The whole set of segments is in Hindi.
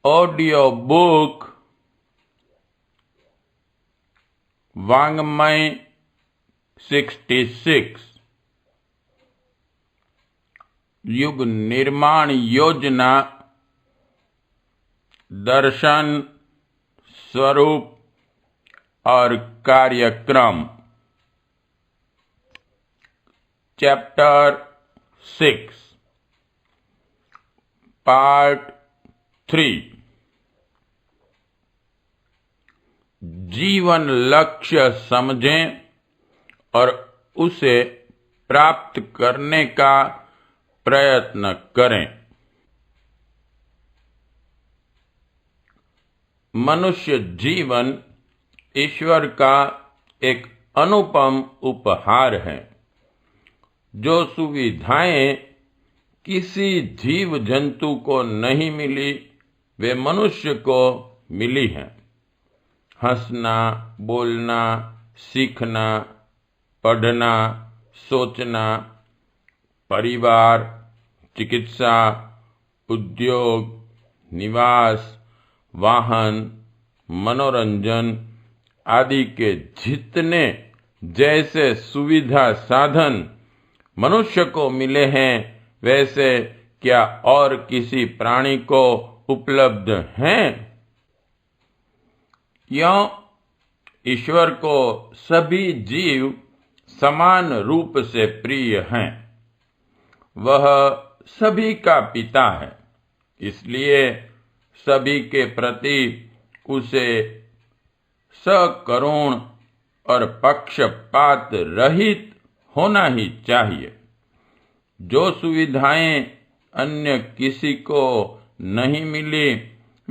ऑडियो बुक वाङ्मय 66 युग निर्माण योजना दर्शन स्वरूप और कार्यक्रम चैप्टर 6 पार्ट 3 जीवन लक्ष्य समझें और उसे प्राप्त करने का प्रयत्न करें। मनुष्य जीवन ईश्वर का एक अनुपम उपहार है। जो सुविधाएं किसी जीव जंतु को नहीं मिली, वे मनुष्य को मिली हैं। हंसना, बोलना, सीखना, पढ़ना, सोचना, परिवार, चिकित्सा, उद्योग, निवास, वाहन, मनोरंजन आदि के जितने जैसे सुविधा साधन मनुष्य को मिले हैं, वैसे क्या और किसी प्राणी को उपलब्ध हैं? यों ईश्वर को सभी जीव समान रूप से प्रिय हैं। वह सभी का पिता है, इसलिए सभी के प्रति उसे सकरुण और पक्षपात रहित होना ही चाहिए। जो सुविधाएं अन्य किसी को नहीं मिली,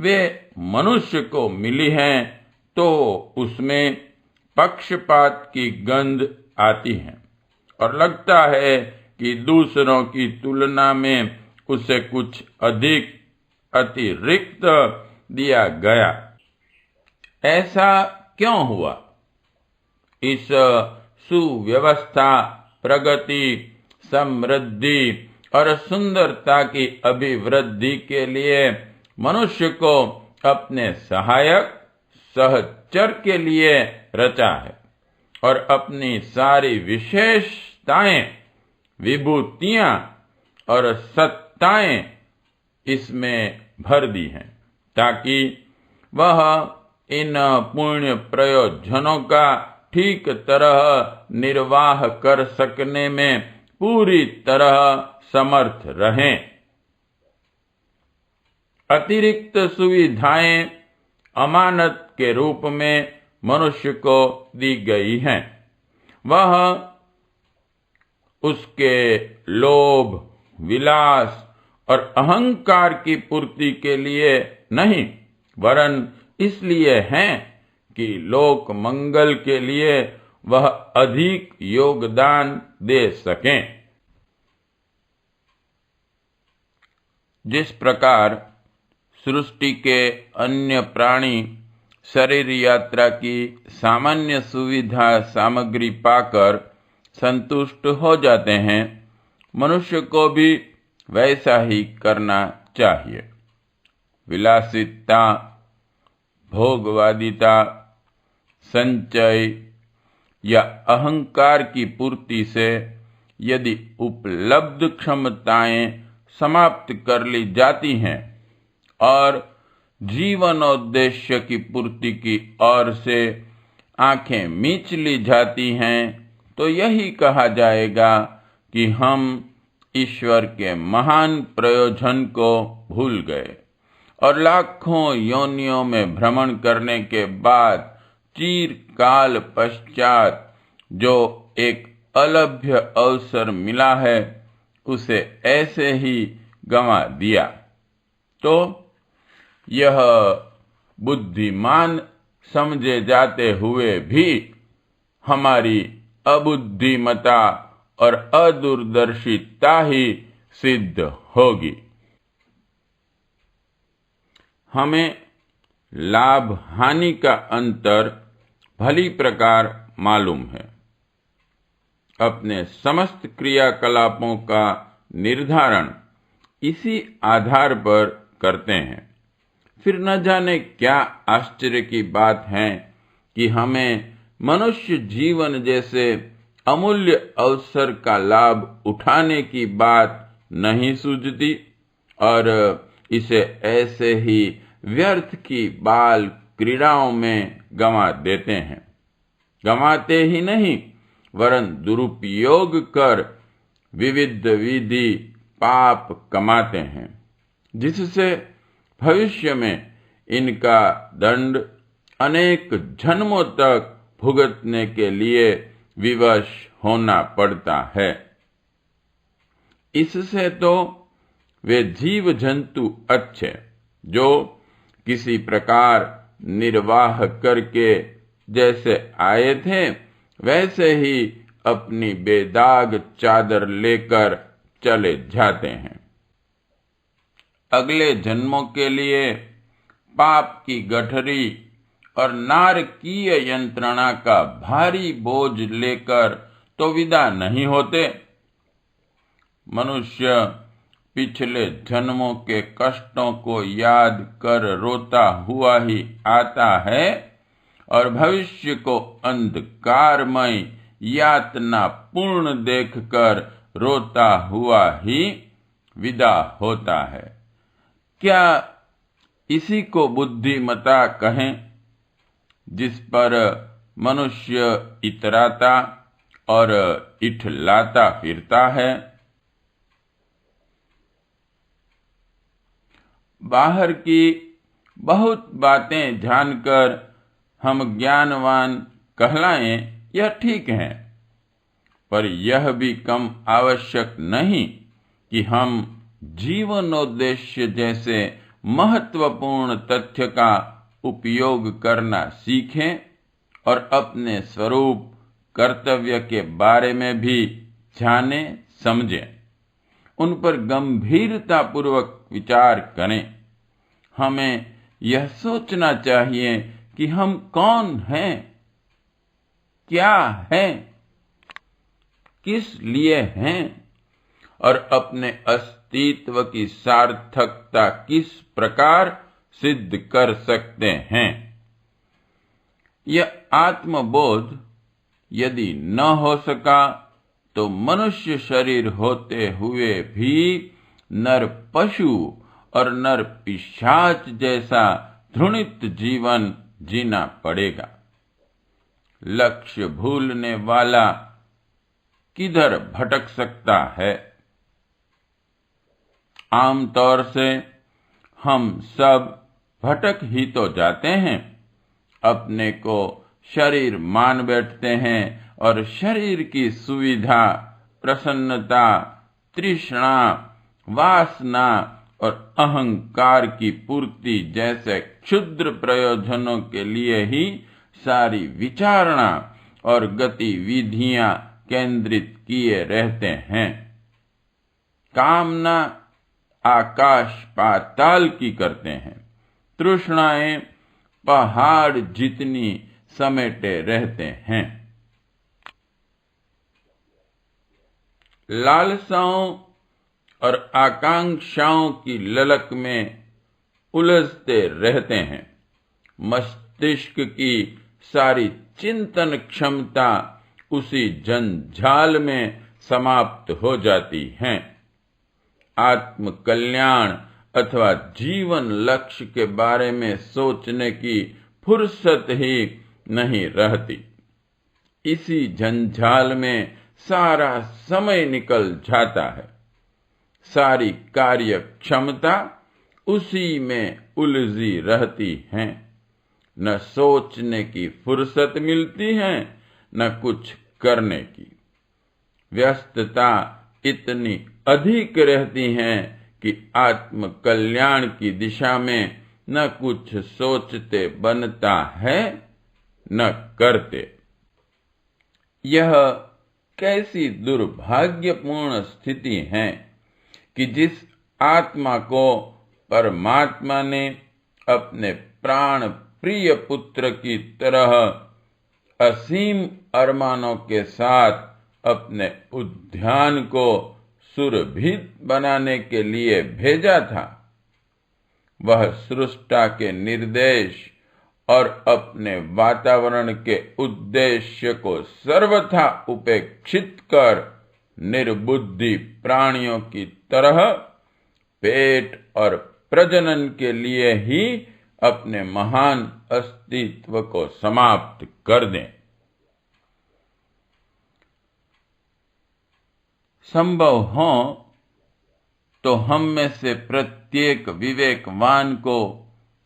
वे मनुष्य को मिली हैं, तो उसमें पक्षपात की गंध आती है और लगता है कि दूसरों की तुलना में उसे कुछ अधिक अतिरिक्त दिया गया। ऐसा क्यों हुआ? इस सुव्यवस्था, प्रगति, समृद्धि और सुंदरता की अभिवृद्धि के लिए मनुष्य को अपने सहायक सहचर के लिए रचा है और अपनी सारी विशेषताएं, विभूतियां और सत्ताएं इसमें भर दी हैं, ताकि वह इन पुण्य प्रयोजनों का ठीक तरह निर्वाह कर सकने में पूरी तरह समर्थ रहें। अतिरिक्त सुविधाएं अमानत के रूप में मनुष्य को दी गई हैं। वह उसके लोभ, विलास और अहंकार की पूर्ति के लिए नहीं, वरन इसलिए हैं कि लोक मंगल के लिए वह अधिक योगदान दे सकें। जिस प्रकार सृष्टि के अन्य प्राणी शरीर यात्रा की सामान्य सुविधा सामग्री पाकर संतुष्ट हो जाते हैं, मनुष्य को भी वैसा ही करना चाहिए। विलासिता, भोगवादिता, संचय या अहंकार की पूर्ति से यदि उपलब्ध क्षमताएं समाप्त कर ली जाती हैं और जीवनोद्देश्य की पूर्ति की ओर से आंखें मीच ली जाती हैं, तो यही कहा जाएगा कि हम ईश्वर के महान प्रयोजन को भूल गए और लाखों योनियों में भ्रमण करने के बाद चिरकाल पश्चात जो एक अलभ्य अवसर मिला है, उसे ऐसे ही गंवा दिया। तो यह बुद्धिमान समझे जाते हुए भी हमारी अबुद्धिमता और अदूरदर्शिता ही सिद्ध होगी। हमें लाभ हानि का अंतर भली प्रकार मालूम है। अपने समस्त क्रियाकलापों का निर्धारण इसी आधार पर करते हैं। फिर न जाने क्या आश्चर्य की बात है कि हमें मनुष्य जीवन जैसे अमूल्य अवसर का लाभ उठाने की बात नहीं सूझती और इसे ऐसे ही व्यर्थ की बाल क्रीड़ाओं में गंवा देते हैं। गंवाते ही नहीं वरन दुरुपयोग कर विविध विधि पाप कमाते हैं, जिससे भविष्य में इनका दंड अनेक जन्मों तक भुगतने के लिए विवश होना पड़ता है। इससे तो वे जीव जंतु अच्छे जो किसी प्रकार निर्वाह करके जैसे आए थे वैसे ही अपनी बेदाग चादर लेकर चले जाते हैं। अगले जन्मों के लिए पाप की गठरी और नारकीय यंत्रणा का भारी बोझ लेकर तो विदा नहीं होते। मनुष्य पिछले जन्मों के कष्टों को याद कर रोता हुआ ही आता है और भविष्य को अंधकारमय यातना पूर्ण देखकर रोता हुआ ही विदा होता है। क्या इसी को बुद्धिमता कहें, जिस पर मनुष्य इतराता और इठलाता फिरता है? बाहर की बहुत बातें जानकर हम ज्ञानवान कहलाएं यह ठीक है, पर यह भी कम आवश्यक नहीं कि हम जीवनोद्देश्य जैसे महत्वपूर्ण तथ्य का उपयोग करना सीखें और अपने स्वरूप कर्तव्य के बारे में भी जानें समझें, उन पर गंभीरता पूर्वक विचार करें। हमें यह सोचना चाहिए कि हम कौन हैं, क्या हैं, किस लिए हैं और अपने अस्तित्व की सार्थकता किस प्रकार सिद्ध कर सकते हैं। यह आत्मबोध यदि न हो सका तो मनुष्य शरीर होते हुए भी नर पशु और नर पिशाच जैसा घृणित जीवन जीना पड़ेगा। लक्ष्य भूलने वाला किधर भटक सकता है? आमतौर से हम सब भटक ही तो जाते हैं, अपने को शरीर मान बैठते हैं और शरीर की सुविधा, प्रसन्नता, तृष्णा, वासना और अहंकार की पूर्ति जैसे क्षुद्र प्रयोजनों के लिए ही सारी विचारणा और गतिविधियां केंद्रित किए रहते हैं। कामना आकाश पाताल की करते हैं, तृष्णाएं पहाड़ जितनी समेटे रहते हैं। लालसाओं और आकांक्षाओं की ललक में उलझते रहते हैं। मस्तिष्क की सारी चिंतन क्षमता उसी जंजाल में समाप्त हो जाती है। आत्म कल्याण अथवा जीवन लक्ष्य के बारे में सोचने की फुर्सत ही नहीं रहती। इसी जंजाल में सारा समय निकल जाता है। सारी कार्य क्षमता उसी में उलझी रहती है। न सोचने की फुर्सत मिलती है, न कुछ करने की। व्यस्तता इतनी अधिक रहती है कि आत्म कल्याण की दिशा में न कुछ सोचते बनता है, न करते। यह कैसी दुर्भाग्यपूर्ण स्थिति है कि जिस आत्मा को परमात्मा ने अपने प्राण प्रिय पुत्र की तरह असीम अरमानों के साथ अपने उद्यान को सुरभित बनाने के लिए भेजा था, वह सृष्टा के निर्देश और अपने वातावरण के उद्देश्य को सर्वथा उपेक्षित कर निर्बुद्धि प्राणियों की तरह पेट और प्रजनन के लिए ही अपने महान अस्तित्व को समाप्त कर दें। संभव हो तो हम में से प्रत्येक विवेकवान को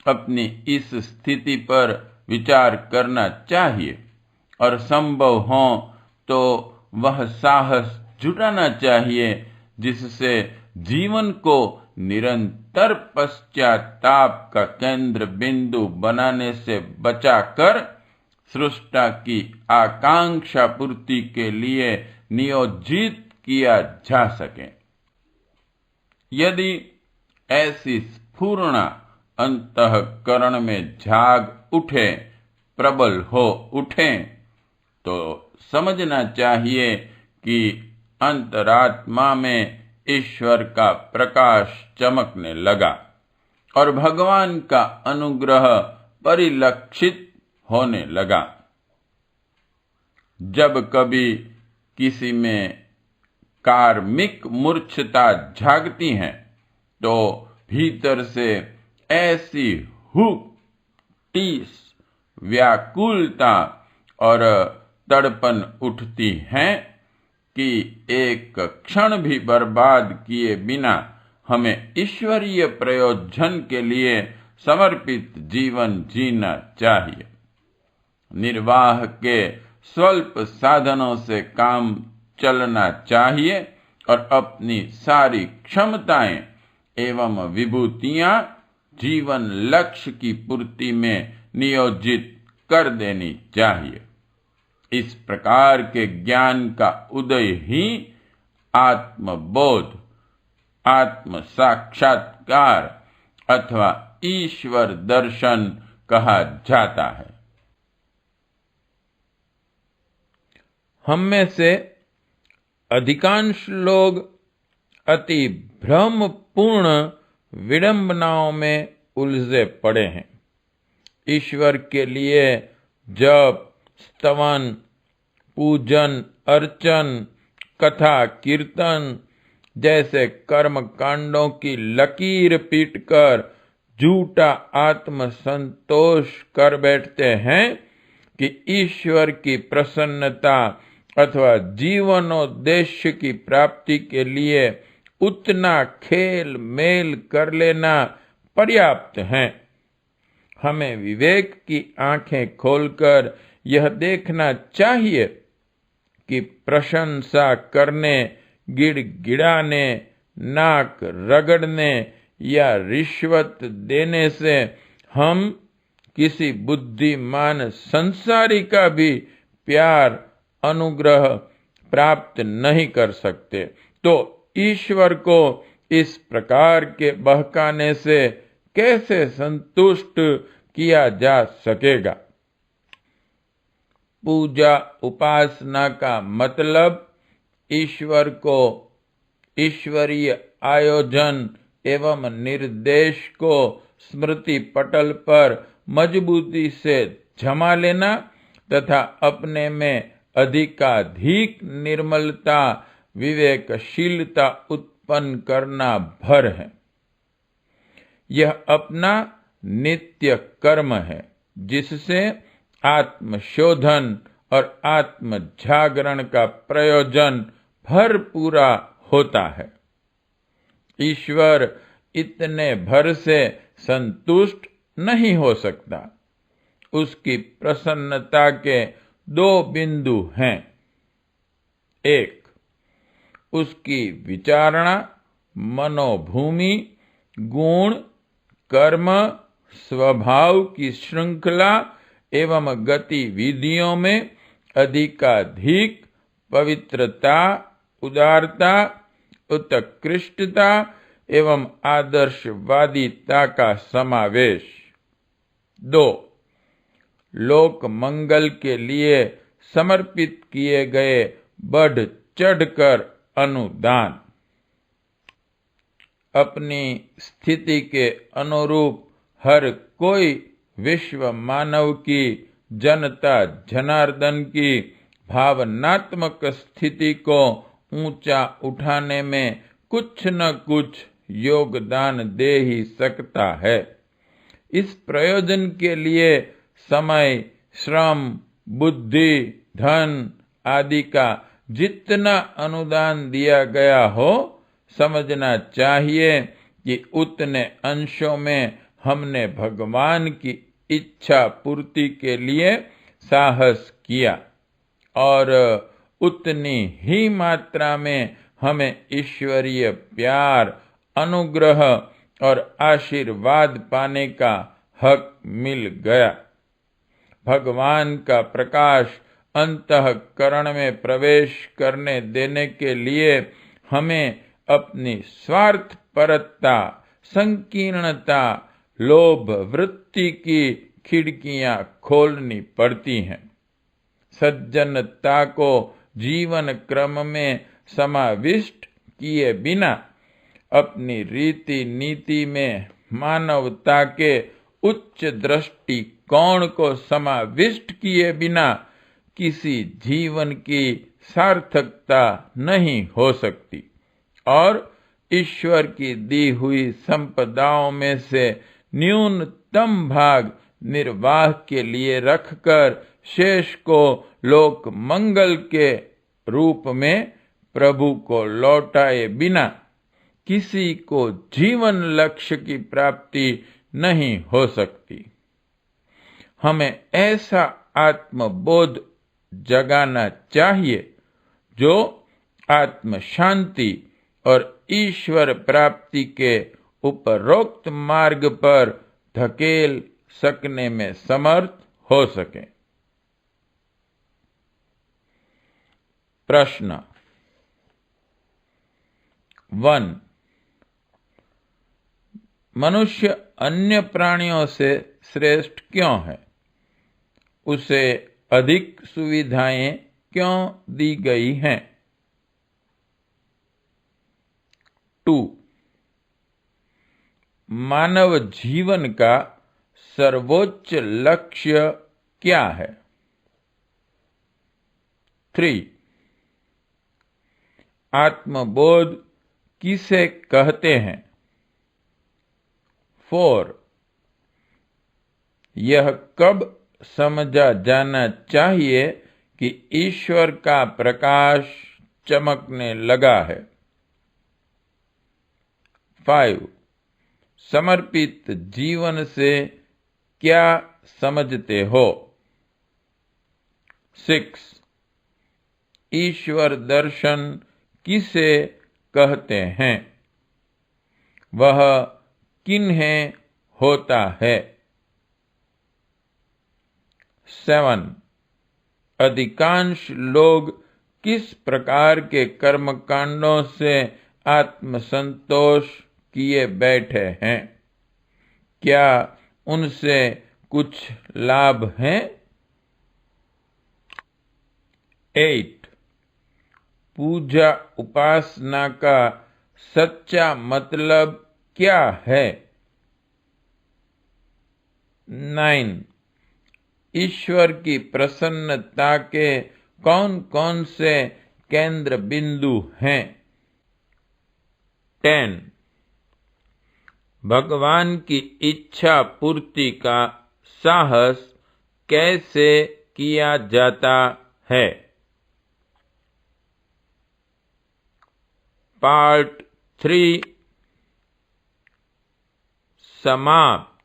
अपनी इस स्थिति पर विचार करना चाहिए और संभव हो तो वह साहस जुटाना चाहिए जिससे जीवन को निरंतर पश्चाताप का केंद्र बिंदु बनाने से बचाकर सृष्टा की आकांक्षा पूर्ति के लिए नियोजित किया जा सके। यदि ऐसी स्फूर्णा अंतःकरण में जाग उठे, प्रबल हो उठे, तो समझना चाहिए कि अंतरात्मा में ईश्वर का प्रकाश चमकने लगा और भगवान का अनुग्रह परिलक्षित होने लगा। जब कभी किसी में कार्मिक मूर्छता जागती है तो भीतर से ऐसी हुक, टीस, व्याकुलता और तड़पन उठती है कि एक क्षण भी बर्बाद किए बिना हमें ईश्वरीय प्रयोजन के लिए समर्पित जीवन जीना चाहिए। निर्वाह के स्वल्प साधनों से काम चलना चाहिए और अपनी सारी क्षमताएं एवं विभूतियां जीवन लक्ष्य की पूर्ति में नियोजित कर देनी चाहिए। इस प्रकार के ज्ञान का उदय ही आत्मबोध, आत्म साक्षात्कार अथवा ईश्वर दर्शन कहा जाता है। हम में से अधिकांश लोग अति भ्रमपूर्ण विडंबनाओं में उलझे पड़े हैं। ईश्वर के लिए जप, स्तवन, पूजन, अर्चन, कथा, कीर्तन जैसे कर्म कांडों की लकीर पीटकर झूठा आत्म संतोष कर बैठते हैं कि ईश्वर की प्रसन्नता अथवा जीवनोद्देश्य की प्राप्ति के लिए उतना खेल मेल कर लेना पर्याप्त है। हमें विवेक की आंखें खोलकर यह देखना चाहिए कि प्रशंसा करने, गिड़गिड़ाने, नाक रगड़ने या रिश्वत देने से हम किसी बुद्धिमान संसारी का भी प्यार, अनुग्रह प्राप्त नहीं कर सकते। तो ईश्वर को इस प्रकार के बहकाने से कैसे संतुष्ट किया जा सकेगा? पूजा उपासना का मतलब ईश्वर को ईश्वरीय आयोजन एवं निर्देश को स्मृति पटल पर मजबूती से जमा लेना तथा अपने में अधिकाधिक निर्मलता, विवेकशीलता उत्पन्न करना भर है। यह अपना नित्य कर्म है जिससे आत्मशोधन और आत्म जागरण का प्रयोजन भर पूरा होता है। ईश्वर इतने भर से संतुष्ट नहीं हो सकता। उसकी प्रसन्नता के दो बिंदु हैं। एक, उसकी विचारणा, मनोभूमि, गुण, कर्म, स्वभाव की श्रृंखला एवं गतिविधियों में अधिकाधिक पवित्रता, उदारता, उत्कृष्टता एवं आदर्शवादिता का समावेश। 2, लोक मंगल के लिए समर्पित किए गए बढ़ चढ़कर अनुदान। अपनी स्थिति के अनुरूप हर कोई विश्व मानव की, जनता जनार्दन की भावनात्मक स्थिति को ऊंचा उठाने में कुछ न कुछ योगदान दे ही सकता है। इस प्रयोजन के लिए समय, श्रम, बुद्धि, धन आदि का जितना अनुदान दिया गया हो, समझना चाहिए कि उतने अंशों में हमने भगवान की इच्छा पूर्ति के लिए साहस किया और उतनी ही मात्रा में हमें ईश्वरीय प्यार, अनुग्रह और आशीर्वाद पाने का हक मिल गया। भगवान का प्रकाश अंतःकरण में प्रवेश करने देने के लिए हमें अपनी स्वार्थपरता, संकीर्णता, लोभ वृत्ति की खिड़कियां खोलनी पड़ती हैं। सज्जनता को जीवन क्रम में समाविष्ट किए बिना, अपनी रीति नीति में मानवता के उच्च दृष्टिकोण को समाविष्ट किए बिना किसी जीवन की सार्थकता नहीं हो सकती और ईश्वर की दी हुई संपदाओं में से न्यूनतम भाग निर्वाह के लिए रखकर शेष को लोक मंगल के रूप में प्रभु को लौटाए बिना किसी को जीवन लक्ष्य की प्राप्ति नहीं हो सकती। हमें ऐसा आत्मबोध जगाना चाहिए जो आत्म शांति और ईश्वर प्राप्ति के उपरोक्त मार्ग पर धकेल सकने में समर्थ हो सके। प्रश्न 1. मनुष्य अन्य प्राणियों से श्रेष्ठ क्यों है? उसे अधिक सुविधाएं क्यों दी गई हैं? 2. मानव जीवन का सर्वोच्च लक्ष्य क्या है? 3. आत्मबोध किसे कहते हैं? 4. यह कब समझा जाना चाहिए कि ईश्वर का प्रकाश चमकने लगा है? 5. समर्पित जीवन से क्या समझते हो? 6. ईश्वर दर्शन किसे कहते हैं? वह किन्हें होता है? 7. अधिकांश लोग किस प्रकार के कर्मकांडों से आत्मसंतोष किए बैठे हैं? क्या उनसे कुछ लाभ हैं? 8. पूजा उपासना का सच्चा मतलब क्या है? 9. ईश्वर की प्रसन्नता के कौन कौन से केंद्र बिंदु हैं? 10. भगवान की इच्छा पूर्ति का साहस कैसे किया जाता है? पार्ट 3 समाप्त।